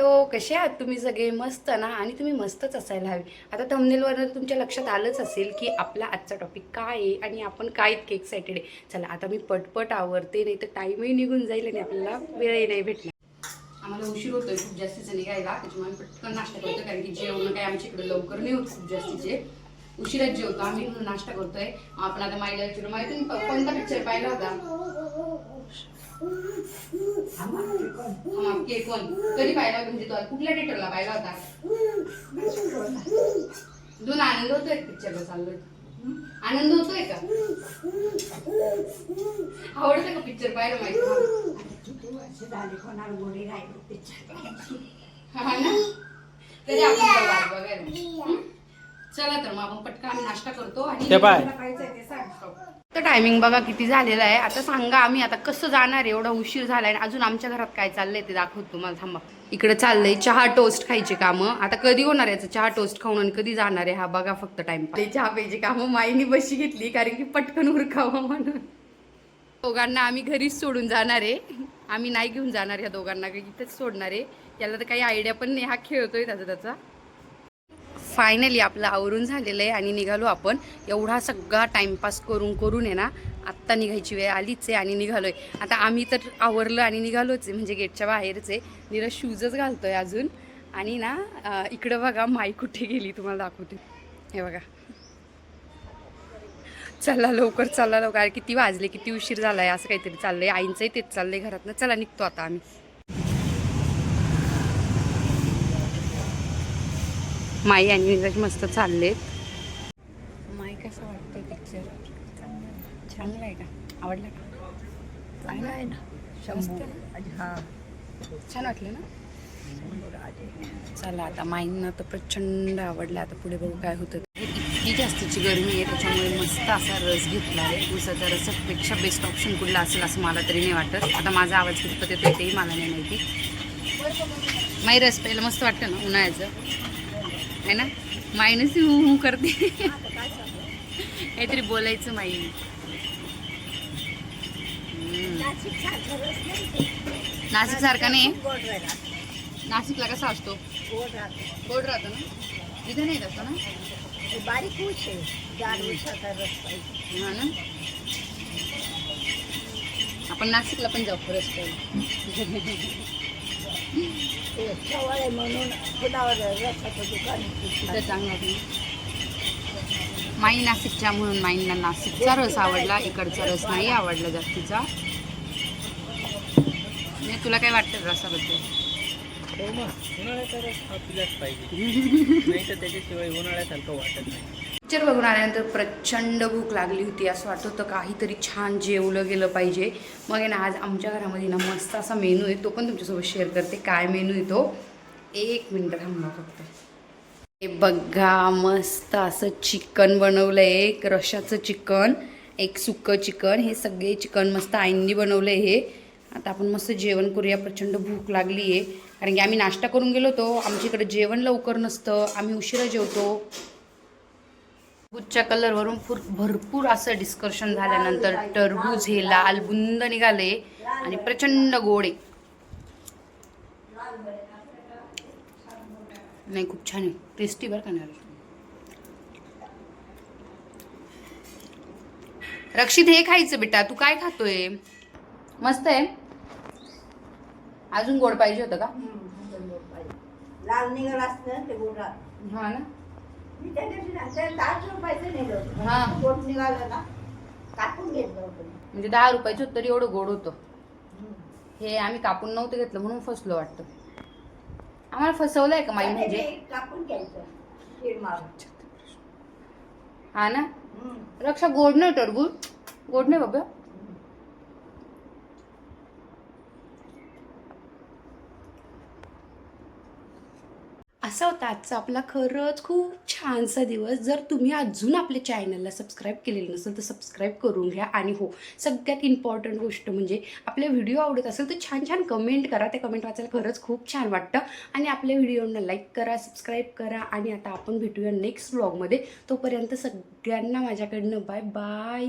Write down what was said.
Hello, कसे आहात तुम्ही सगळे? मस्त ना? आणि तुम्ही मस्तच असायला हवे. आता थंबनेलवरून तुमच्या लक्षात आलंच असेल की आपला आजचा टॉपिक काय आहे आणि आपण काय इतके एक्सायटेड आहे. चला आता मी पटपट आवरते, नाही तर टाईमही निघून जाईल आणि आपल्याला वेळही नाही भेटणार. आम्हाला उशीर होतोय खूप जास्तीचं निघायला, त्याच्यामुळे पटकन नाश्ता करतो, कारण की जेवण काय आमच्या इकडे लवकर नाही होत खूप जास्तीचे. उशिराच जेवतो आम्ही, म्हणून नाश्ता करतोय. आपण आता माहिती विचारू, माहिती कोणता पिक्चर पाहिला होता? कोण कधी पाहिला होता? म्हणजे तो कुठल्या थिएटरला पाहिला होता? दोन आनंद होतोय पिक्चरला चाललोय. आनंद होतोय का? आवडतं का पिक्चर पाहायला? माहिती हा ना, तरी आपण बघायला. चला तर मग आपण पटकन आम्ही नाश्ता करतो आणि ते सांगतो. तर टायमिंग बघा किती झालेला आहे. आता सांगा आम्ही आता कसं जाणार? एवढा उशीर झालाय आणि अजून आमच्या घरात काय चाललंय ते दाखवतो तुम्हाला. थांबा. इकडे चाललंय चहा टोस्ट खायची कामं. आता कधी होणार याचं चहा टोस्ट खाऊन आणि कधी जाणार आहे हा बघा फक्त टाइम. चहा प्यायची कामं माईनी बशी घेतली, कारण की पटकन उरकावं म्हणून. दोघांना आम्ही घरीच सोडून जाणार आहे. आम्ही नाही घेऊन जाणार ह्या दोघांना, इथेच सोडणार आहे. याला तर काही आयडिया पण नाही, हा खेळतोय त्याचा. फायनली आपलं आवरून झालेलं आहे आणि निघालो आपण. एवढा सगळा टाइमपास करून आहे ना, आत्ता निघायची वेळ आलीच आहे आणि निघालोय. आता आम्ही तर आवरलं आणि निघालोच आहे, म्हणजे गेटच्या बाहेरच आहे. नीरज शूजच घालतोय अजून. आणि ना इकडं बघा माई कुठे गेली तुम्हाला दाखवते. हे बघा. चला लवकर किती वाजले, किती उशीर झालाय, असं काहीतरी चाललंय. आईंचंही तेच चाललंय घरातनं. चला निघतो आता आम्ही. माई आणि नीरज मस्त चाललेत. माई कसं वाटतंय पिक्चर? चांगला आहे का? आवडला का? चांगला आहे ना. शंभू हा छान वाटलं ना? चला आता माईंना तर प्रचंड आवडलं. आता पुढे बघू काय होतं. इतकी जास्तीची गरमी आहे, त्याच्यामुळे मस्त असा रस घेतला आहे. उसाच्या रसापेक्षा बेस्ट ऑप्शन कुठला असेल असं मला तरी नाही वाटत. आता माझा आवाज कितपत येतो तेही मला नाही माहिती. माई रस प्यायला मस्त वाटतं ना उन्हाळ्याचं, आहे ना? माईनच हू करते. काहीतरी बोलायचं माई. नाशिक सारखा नाही. नाशिकला कसा असतो? गोड राहतो ना. इथे नाही जातो ना, बारीक हा ना. आपण नाशिकला पण जाऊ खरंच पाहिजे. म्हणून चांगला. माई नाशिकच्या म्हणून माईंना नाशिकचा रस आवडला, इकडचा रस नाही आवडला जास्तीचा. म्हणजे तुला काय वाटतं रसाबद्दल? उन्हाळ्याचा रस हा पिलाच पाहिजे, नाही तर त्याच्याशिवाय उन्हाळ्यासारखं वाटत नाही. पिक्चर बघून आल्यानंतर प्रचंड भूक लागली होती. असं वाटत होतं काहीतरी छान जेवलं गेलं पाहिजे. मग आहे ना, आज आमच्या घरामध्ये ना मस्त असा मेनू आहे, तो पण तुमच्यासोबत शेअर करते. काय मेनू आहे तो? 1 मिनिट थांबा फक्त. हे बघा, मस्त असं चिकन बनवलं आहे. एक रश्शाचं चिकन, एक सुक्कं चिकन, हे सगळे चिकन मस्त आईंनी बनवलं आहे. हे आता आपण मस्त जेवण करूया. प्रचंड भूक लागली आहे, कारण की आम्ही नाश्ता करून गेलो होतो. आमच्याकडे जेवण लवकर नसतं, आम्ही उशिरा जेवतो. टरबूजच्या कलरवरून भरपूर असं डिस्कशन झाल्यानंतर टरबूज हे लाल बुंद निघाले आणि प्रचंड गोड आहे. नाही, खूप छान आहे, टेस्टी बरं का. नाही रक्षित, हे खायचं बेटा, तू काय खातोय? मस्त आहे. अजून गोड पाहिजे होतं का? लाल निघाला असतं ते गोड. हा ना. मी त्या दिवशी 10 रुपयाचं नेलं होतं. हा. गोड निघालं ना, कापून घेतलं होतं. म्हणजे 10 रुपयाचं होतं तरी एवढं गोड होतं. हे आम्ही कापून नव्हतं घेतलं म्हणून फसलो वाटतं. आम्हाला फसवलंय का माई? म्हणजे कापून घ्यायचं. हा ना. रक्षा, गोड नाही टरबूज, गोड नाही बाबा. असा होता आजचा आपला खरंच खूप छानसा दिवस. जर तुम्ही अजून आपल्या चॅनलला सबस्क्राईब केलेलं नसेल तर सबस्क्राईब करून घ्या. आणि हो, सगळ्यात इम्पॉर्टंट गोष्ट म्हणजे आपले व्हिडिओ आवडत असेल तर छान छान कमेंट करा. ते कमेंट वाचायला खरंच खूप छान वाटतं. आणि आपल्या व्हिडिओना लाईक करा, सबस्क्राईब करा. आणि आता आपण भेटूया नेक्स्ट व्लॉगमध्ये. तोपर्यंत सगळ्यांना माझ्याकडनं बाय बाय.